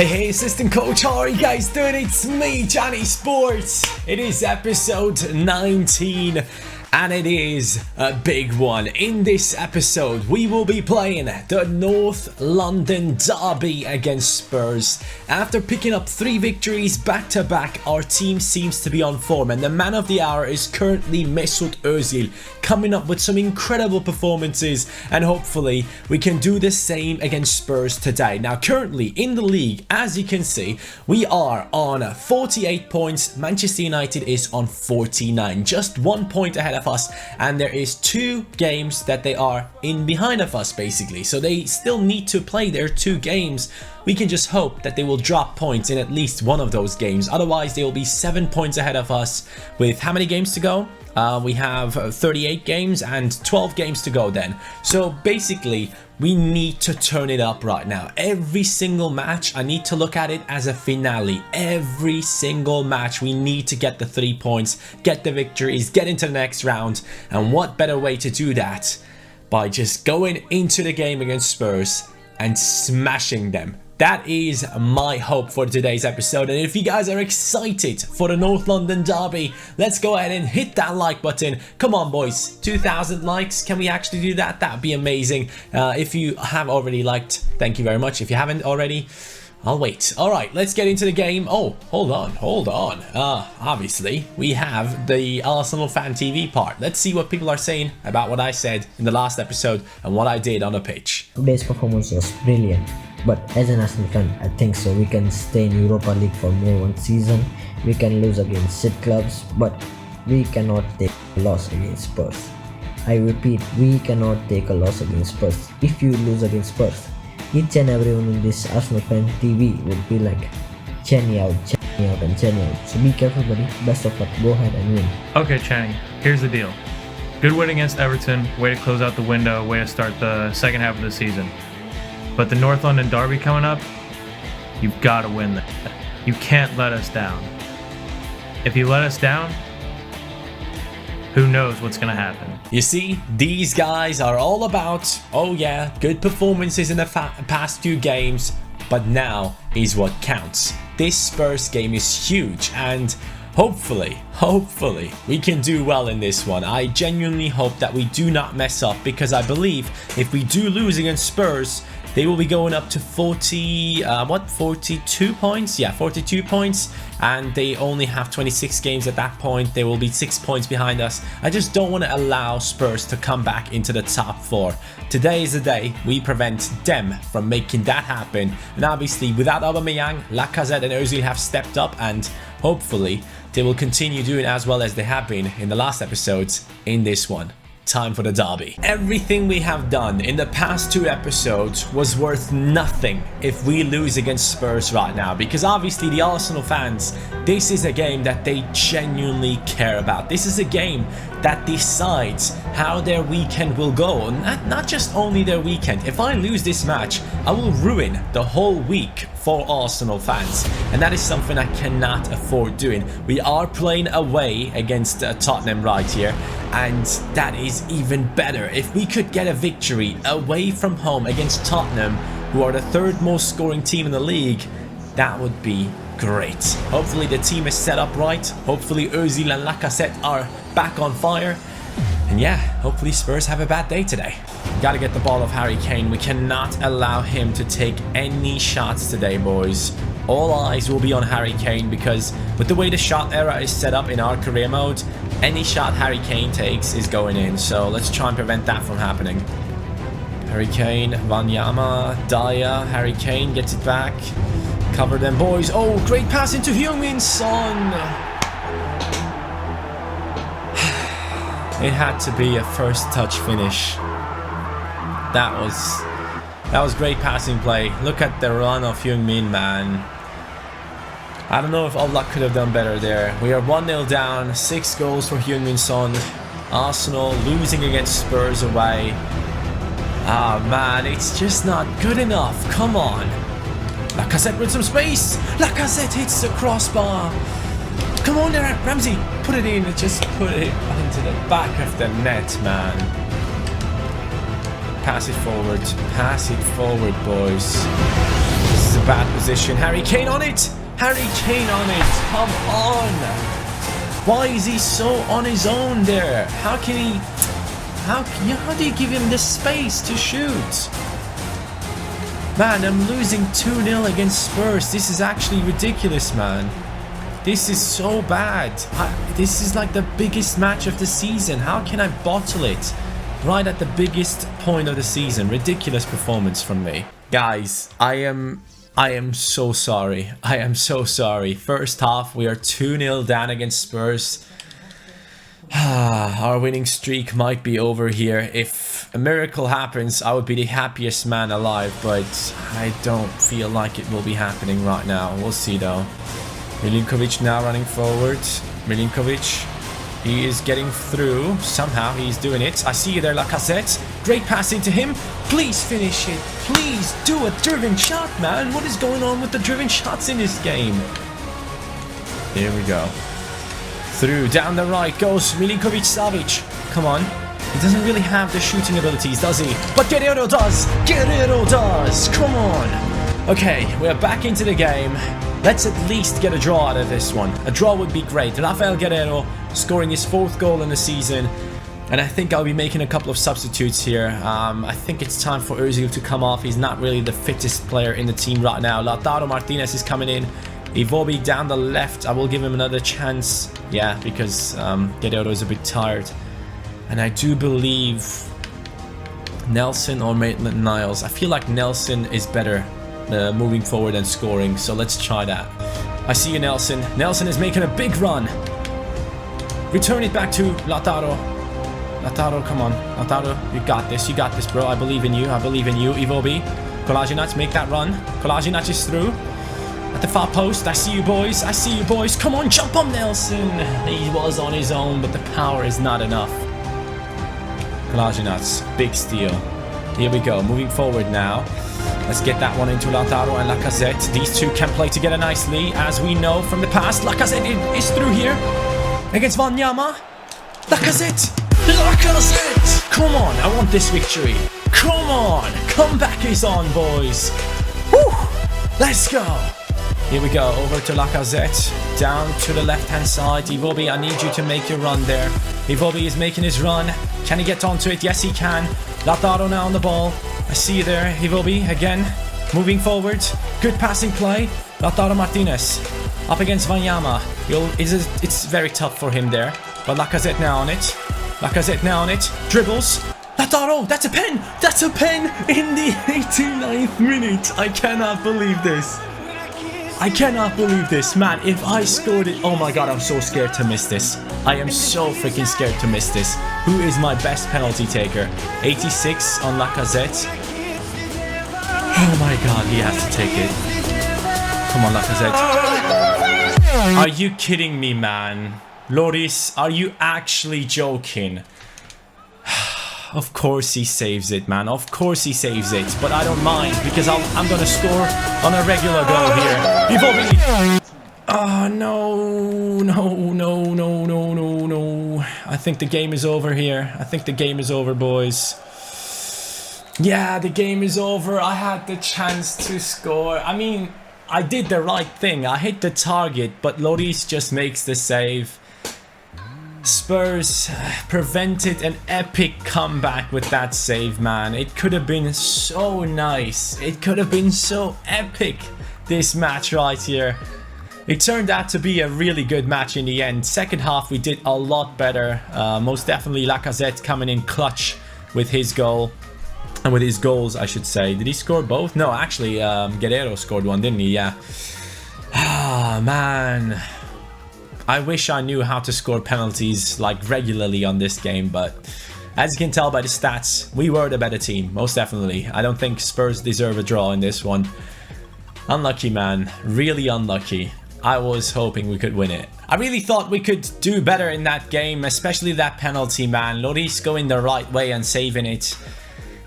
Hey, assistant coach, how are you guys doing? It's me, Johnny Sports. It is episode 19 and it is a big one. In this episode, we will be playing the North London Derby against Spurs. After picking up 3 victories back to back, our team seems to be on form, and the man of the hour is currently Mesut Özil, coming up with some incredible performances, and hopefully we can do the same against Spurs today. Now currently in the league, as you can see, we are on 48 points. Manchester United is on 49, just 1 point ahead of us, and there is 2 games that they are in behind of us basically, so they still need to play their 2 games. We can just hope that they will drop points in at least one of those games, otherwise they will be 7 points ahead of us with how many games to go? We have 38 games and 12 games to go then. So basically we need to turn it up right now. Every single match, I need to look at it as a finale. Every single match we need to get the 3 points, get the victories, get into the next round. And what better way to do that by just going into the game against Spurs and smashing them. That is my hope for today's episode, and if you guys are excited for the North London Derby, let's go ahead and hit that like button. Come on boys, 2,000 likes, can we actually do that? That would be amazing. If you have already liked, thank you very much. If you haven't already, I'll wait. Alright, let's get into the game. Oh, hold on. Obviously, we have the Arsenal Fan TV part. Let's see what people are saying about what I said in the last episode and what I did on the pitch. Today's performance was brilliant, but as an Arsenal fan, I think so. We can stay in Europa League for more one season. We can lose against shit clubs, but we cannot take a loss against Spurs. I repeat, we cannot take a loss against Spurs. If you lose against Spurs, each and everyone in this Arsenal Fan TV would be like, Channy out, and Channy out. So be careful, buddy. Best of luck. Go ahead and win. Okay, Channy, here's the deal. Good win against Everton, way to close out the window, way to start the second half of the season. But the North London Derby coming up, you've got to win that. You can't let us down. If you let us down, who knows what's going to happen. You see, these guys are all about, oh yeah, good performances in the past 2 games, but now is what counts. This Spurs game is huge, and hopefully we can do well in this one. I genuinely hope that we do not mess up, because I believe if we do lose against Spurs, they will be going up to 42 points? Yeah, 42 points, and they only have 26 games at that point. They will be 6 points behind us. I just don't want to allow Spurs to come back into the top 4. Today is the day we prevent them from making that happen, and obviously without Aubameyang, Lacazette and Özil have stepped up, and hopefully they will continue doing as well as they have been in the last episodes in this one. Time for the derby. Everything we have done in the past 2 episodes was worth nothing if we lose against Spurs right now, because obviously the Arsenal fans, this is a game that they genuinely care about. This is a game that decides how their weekend will go, not just only their weekend. If I lose this match, I will ruin the whole week for Arsenal fans, and that is something I cannot afford doing. We are playing away against Tottenham right here, and that is even better. If we could get a victory away from home against Tottenham, who are the 3rd most scoring team in the league, that would be great. Hopefully the team is set up right. Hopefully Özil and Lacazette are back on fire. And yeah, hopefully Spurs have a bad day today. We gotta get the ball off Harry Kane. We cannot allow him to take any shots today, boys. All eyes will be on Harry Kane, because with the way the shot era is set up in our career mode, any shot Harry Kane takes is going in. So let's try and prevent that from happening. Harry Kane, Wanyama, Dyer, Harry Kane gets it back. Cover them, boys. Oh, great pass into Heung-min Son. It had to be a first touch finish. That was great passing play. Look at the run of Heung-min, man. I don't know if Oblak could have done better there. We are 1-0 down, 6 goals for Heung-min Son. Arsenal losing against Spurs away. Ah man, it's just not good enough. Come on. Lacazette with some space. Lacazette hits the crossbar. Come on there, Ramsey. Put it in. Just put it onto the back of the net, man. Pass it forward. Pass it forward, boys. This is a bad position. Harry Kane on it. Harry Kane on it. Come on. Why is he so on his own there? How can he... How do you give him the space to shoot? Man, I'm losing 2-0 against Spurs. This is actually ridiculous, man. This is so bad. This is like the biggest match of the season. How can I bottle it right at the biggest point of the season? Ridiculous performance from me. Guys, I am so sorry. I am so sorry. First half, we are 2-0 down against Spurs. Our winning streak might be over here. If a miracle happens, I would be the happiest man alive, but I don't feel like it will be happening right now. We'll see though. Milinkovic now running forward. Milinkovic, he is getting through. Somehow he's doing it. I see you there, Lacazette. Great pass into him. Please finish it. Please do a driven shot, man. What is going on with the driven shots in this game? Here we go. Through, down the right goes Milinkovic-Savic. Come on. He doesn't really have the shooting abilities, does he? But Guerrero does! Guerrero does! Come on! Okay, we're back into the game. Let's at least get a draw out of this one. A draw would be great. Rafael Guerrero scoring his 4th goal in the season. And I think I'll be making a couple of substitutes here. I think it's time for Özil to come off. He's not really the fittest player in the team right now. Lautaro Martinez is coming in. Iwobi down the left. I will give him another chance. Yeah, because Guerrero is a bit tired. And I do believe Nelson or Maitland-Niles. I feel like Nelson is better moving forward and scoring. So let's try that. I see you, Nelson. Nelson is making a big run. Return it back to Lautaro. Lautaro, come on. Lautaro, you got this. You got this, bro. I believe in you. I believe in you. Iwobi. Kolasinac, make that run. Kolasinac is through. At the far post, I see you boys. I see you boys. Come on, jump on Nelson. He was on his own, but the power is not enough. Kolasinac, big steal. Here we go, moving forward now. Let's get that one into Lautaro and Lacazette. These two can play together nicely, as we know from the past. Lacazette is through here against Wanyama. Lacazette! Lacazette! Come on, I want this victory. Come on, comeback is on, boys. Woo! Let's go. Here we go, over to Lacazette, down to the left-hand side. Iwobi, I need you to make your run there. Iwobi is making his run. Can he get onto it? Yes, he can. Lautaro now on the ball. I see you there, Iwobi, again. Moving forward. Good passing play. Lautaro Martinez up against Wanyama. It's very tough for him there. But Lacazette now on it. Lacazette now on it. Dribbles. Lautaro, that's a pen! That's a pen in the 89th minute. I cannot believe this. I cannot believe this, man. If I scored it, oh my god, I'm so scared to miss this. I am so freaking scared to miss this. Who is my best penalty taker? 86 on Lacazette. Oh my god, he has to take it. Come on, Lacazette. Are you kidding me, man? Loris, are you actually joking? Of course he saves it, man. Of course he saves it. But I don't mind because I'm going to score on a regular goal here. Iwobi! Oh, no. No. I think the game is over here. I think the game is over, boys. Yeah, the game is over. I had the chance to score. I mean, I did the right thing. I hit the target, but Loris just makes the save. Spurs prevented an epic comeback with that save, man. It could have been so nice. It could have been so epic, this match right here. It turned out to be a really good match in the end. Second half, we did a lot better. Most definitely Lacazette coming in clutch with his goal. And with his goals, I should say. Did he score both? No, actually, Guerrero scored one, didn't he? Yeah. Ah, man. I wish I knew how to score penalties like regularly on this game, but as you can tell by the stats, we were the better team, most definitely. I don't think Spurs deserve a draw in this one. Unlucky, man. Really unlucky. I was hoping we could win it. I really thought we could do better in that game, especially that penalty, man. Loris going the right way and saving it.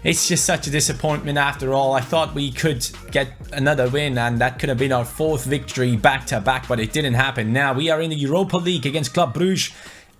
It's just such a disappointment after all. I thought we could get another win and that could have been our 4th victory back-to-back, but it didn't happen. Now we are in the Europa League against Club Brugge.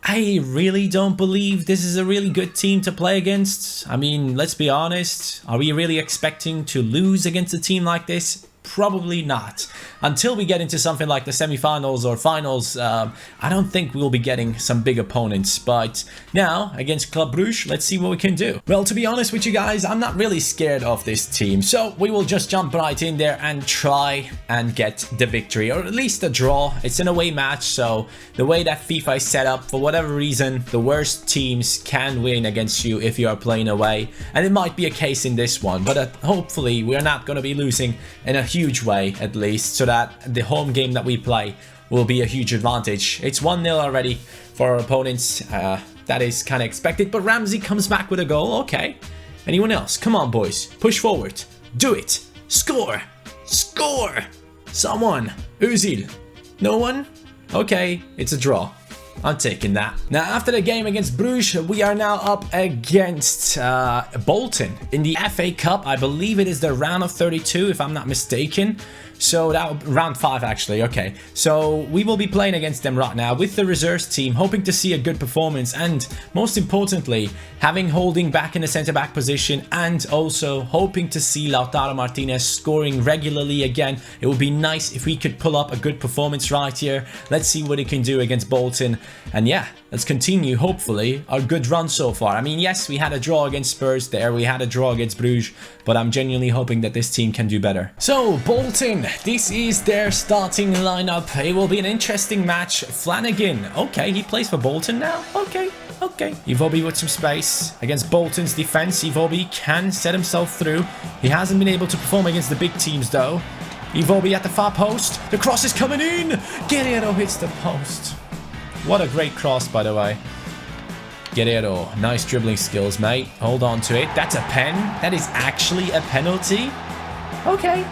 I really don't believe this is a really good team to play against. I mean, let's be honest. Are we really expecting to lose against a team like this? Probably not. Until we get into something like the semi-finals or finals, I don't think we'll be getting some big opponents. But now, against Club Brugge, let's see what we can do. Well, to be honest with you guys, I'm not really scared of this team. So we will just jump right in there and try and get the victory, or at least a draw. It's an away match, so the way that FIFA is set up, for whatever reason, the worst teams can win against you if you are playing away. And it might be a case in this one, but hopefully we're not going to be losing in a huge way, at least, so that the home game that we play will be a huge advantage. It's 1-0 already for our opponents. That is kind of expected, but Ramsey comes back with a goal. Okay. Anyone else? Come on, boys. Push forward. Do it. Score. Score. Someone. Özil. No one? Okay, it's a draw. I'm taking that. Now, after the game against Bruges, we are now up against Bolton in the FA Cup. I believe it is the round of 32, if I'm not mistaken. So that round 5 actually. Okay, so we will be playing against them right now with the reserves team, hoping to see a good performance, and most importantly, having Holding back in the centre back position, and also hoping to see Lautaro Martinez scoring regularly again. It would be nice if we could pull up a good performance right here. Let's see what he can do against Bolton, and yeah, let's continue hopefully our good run so far. I mean, yes, we had a draw against Spurs there, we had a draw against Bruges, but I'm genuinely hoping that this team can do better. So Bolton, this is their starting lineup. It will be an interesting match. Flanagan, okay, he plays for Bolton now. Okay. Iwobi with some space against Bolton's defense. Iwobi can set himself through. He hasn't been able to perform against the big teams though. Iwobi at the far post. The cross is coming in. Guerrero hits the post. What a great cross, by the way. Guerrero, nice dribbling skills, mate. Hold on to it. That's a pen. That is actually a penalty. Okay.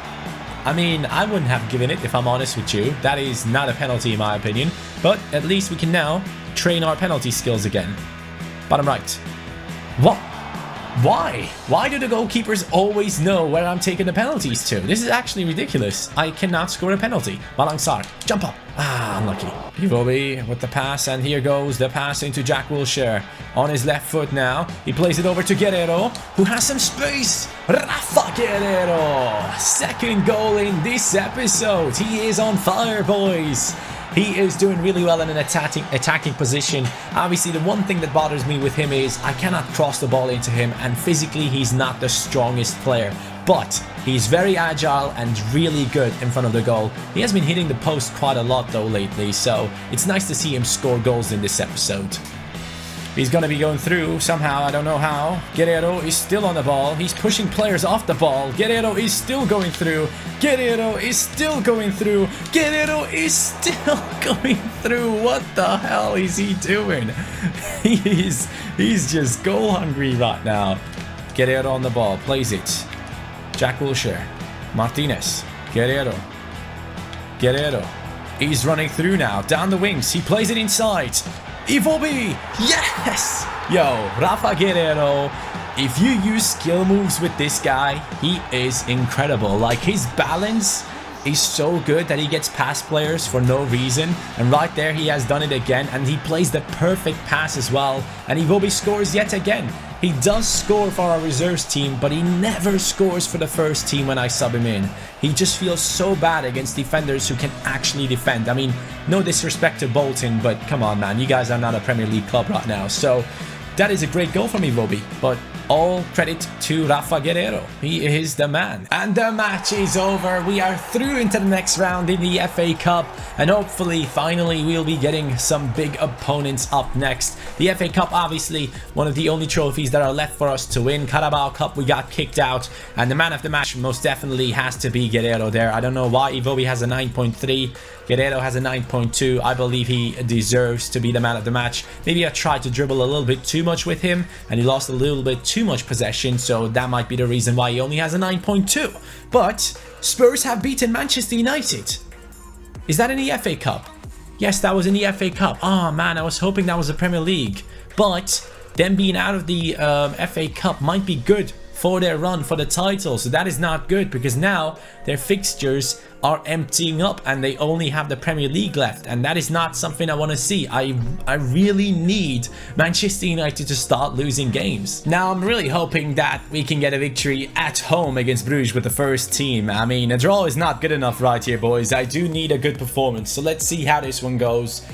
I mean, I wouldn't have given it, if I'm honest with you. That is not a penalty in my opinion. But at least we can now train our penalty skills again. Bottom right. What? Why? Why do the goalkeepers always know where I'm taking the penalties to? This is actually ridiculous. I cannot score a penalty. Malang Sarr, jump up. Ah, unlucky. Iwobi with the pass, and here goes the pass into Jack Wilshere. On his left foot now. He plays it over to Guerrero, who has some space. Rafa Guerrero. Second goal in this episode. He is on fire, boys. He is doing really well in an attacking position. Obviously, the one thing that bothers me with him is I cannot cross the ball into him, and physically he's not the strongest player. But he's very agile and really good in front of the goal. He has been hitting the post quite a lot though lately, so it's nice to see him score goals in this episode. He's going to be going through somehow, I don't know how. Guerrero is still on the ball. He's pushing players off the ball. Guerrero is still going through. Guerrero is still going through. Guerrero is still going through. What the hell is he doing? He's just goal hungry right now. Guerrero on the ball, plays it. Jack Wilshere. Martinez. Guerrero. Guerrero. He's running through now, down the wings. He plays it inside. Iwobi! Yes! Yo, Rafa Guerrero, if you use skill moves with this guy, he is incredible. Like, his balance is so good that he gets past players for no reason. And right there, he has done it again. And he plays the perfect pass as well. And Iwobi scores yet again. He does score for our reserves team, but he never scores for the first team when I sub him in. He just feels so bad against defenders who can actually defend. I mean, no disrespect to Bolton, but come on, man. You guys are not a Premier League club right now. So that is a great goal from Iwobi, but all credit to Rafa Guerrero. He is the man. And the match is over. We are through into the next round in the FA Cup. And hopefully, finally, we'll be getting some big opponents up next. The FA Cup, obviously, one of the only trophies that are left for us to win. Carabao Cup, we got kicked out. And the man of the match most definitely has to be Guerrero there. I don't know why Iwobi has a 9.3. Guerrero has a 9.2. I believe he deserves to be the man of the match. Maybe I tried to dribble a little bit too much with him, and he lost a little bit too much possession, so that might be the reason why he only has a 9.2. But Spurs have beaten Manchester United. Is that in the FA Cup? Yes, that was in the FA Cup. Oh man, I was hoping that was the Premier League. But them being out of the FA Cup might be good for their run for the title. So that is not good, because now their fixtures are emptying up and they only have the Premier League left, and that is not something I want to see. I really need Manchester United to start losing games. Now I'm really hoping that we can get a victory at home against Bruges with the first team. I mean, a draw is not good enough right here, boys. I do need a good performance, so let's see how this one goes.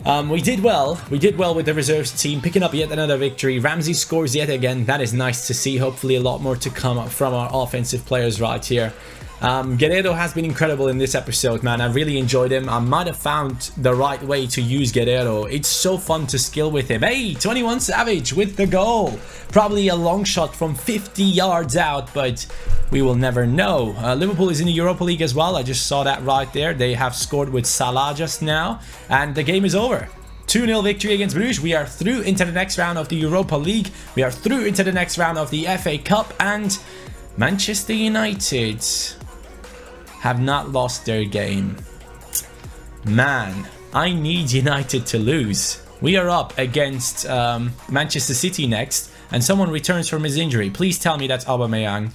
We did well with the reserves team, picking up yet another victory. Ramsey scores yet again. That is nice to see. Hopefully a lot more to come up from our offensive players right here. Guerrero has been incredible in this episode, man. I really enjoyed him. I might have found the right way to use Guerrero. It's so fun to skill with him. Hey, 21 Savage with the goal. Probably a long shot from 50 yards out, but we will never know. Liverpool is in the Europa League as well. I just saw that right there. They have scored with Salah just now, and the game is over. 2-0 victory against Bruges. We are through into the next round of the Europa League. We are through into the next round of the FA Cup, and Manchester United have not lost their game. Man, I need United to lose. We are up against Manchester City next, and someone returns from his injury. Please tell me that's Aubameyang.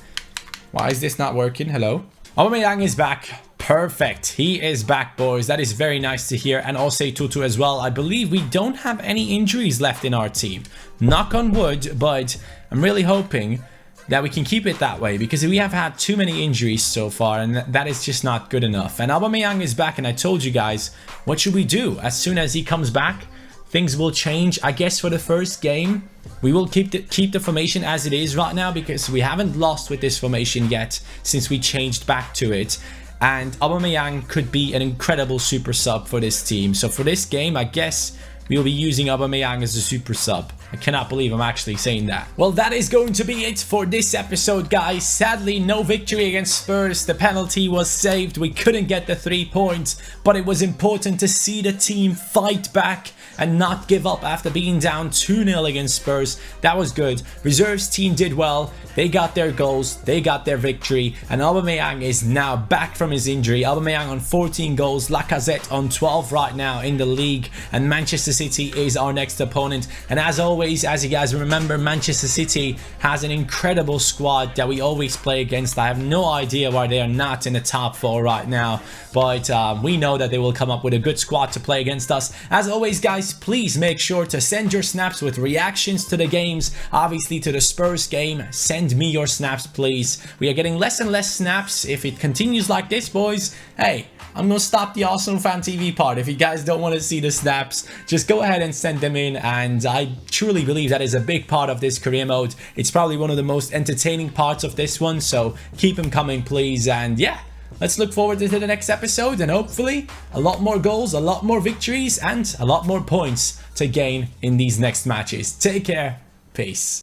Why is this not working? Hello? Aubameyang is back. Perfect. He is back, boys. That is very nice to hear. And also Tutu as well. I believe we don't have any injuries left in our team. Knock on wood, but I'm really hoping that we can keep it that way, because we have had too many injuries so far, and that is just not good enough. And Aubameyang is back, and I told you guys, what should we do? As soon as he comes back, things will change. I guess for the first game, we will keep the formation as it is right now, because we haven't lost with this formation yet since we changed back to it. And Aubameyang could be an incredible super sub for this team. So for this game, I guess we'll be using Aubameyang as a super sub. I cannot believe I'm actually saying that. Well, that is going to be it for this episode, guys. Sadly, no victory against Spurs. The penalty was saved. We couldn't get the 3 points, but it was important to see the team fight back and not give up after being down 2-0 against Spurs. That was good. Reserves team did well. They got their goals. They got their victory. And Aubameyang is now back from his injury. Aubameyang on 14 goals. Lacazette on 12 right now in the league. And Manchester City is our next opponent. And as always, as you guys remember, Manchester City has an incredible squad that we always play against. I have no idea why they are not in the top 4 right now. But we know that they will come up with a good squad to play against us. As always, guys, please make sure to send your snaps with reactions to the games. Obviously, to the Spurs game, send me your snaps, please. We are getting less and less snaps. If it continues like this, boys, hey, I'm gonna stop the Awesome Fan TV part. If you guys don't want to see the snaps, just go ahead and send them in, and I truly believe that is a big part of this career mode. It's probably one of the most entertaining parts of this one, so keep them coming, please. And yeah, let's look forward to the next episode, and hopefully a lot more goals, a lot more victories, and a lot more points to gain in these next matches. Take care. Peace.